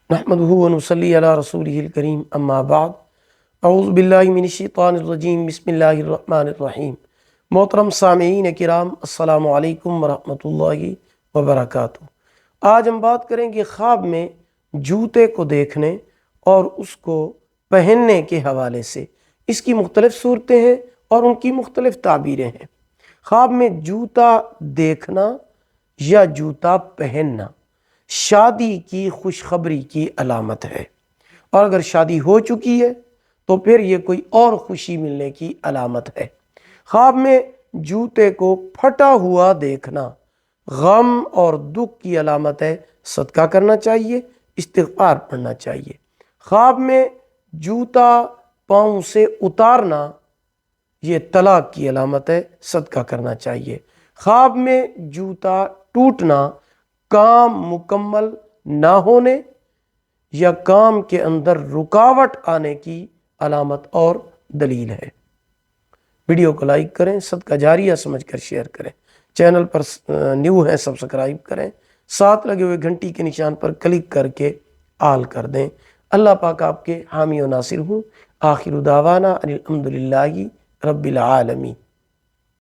نحمدہ ونصلی علی رسولہ الکریم اما بعد اعوذ باللہ من الشیطان الرجیم بسم اللہ الرحمن الرحیم۔ محترم سامعین کرام، السلام علیکم ورحمۃ اللہ وبرکاتہ۔ آج ہم بات کریں گے خواب میں جوتے کو دیکھنے اور اس کو پہننے کے حوالے سے۔ اس کی مختلف صورتیں ہیں اور ان کی مختلف تعبیریں ہیں۔ خواب میں جوتا دیکھنا یا جوتا پہننا شادی کی خوشخبری کی علامت ہے، اور اگر شادی ہو چکی ہے تو پھر یہ کوئی اور خوشی ملنے کی علامت ہے۔ خواب میں جوتے کو پھٹا ہوا دیکھنا غم اور دکھ کی علامت ہے، صدقہ کرنا چاہیے، استغفار پڑھنا چاہیے۔ خواب میں جوتا پاؤں سے اتارنا یہ طلاق کی علامت ہے، صدقہ کرنا چاہیے۔ خواب میں جوتا ٹوٹنا کام مکمل نہ ہونے یا کام کے اندر رکاوٹ آنے کی علامت اور دلیل ہے۔ ویڈیو کو لائک کریں، صدقہ جاریہ سمجھ کر شیئر کریں، چینل پر نیو ہیں سبسکرائب کریں، ساتھ لگے ہوئے گھنٹی کے نشان پر کلک کر کے آل کر دیں۔ اللہ پاک آپ کے حامی و ناصر ہوں۔ آخر دعوانا ان الحمدللہ رب العالمین۔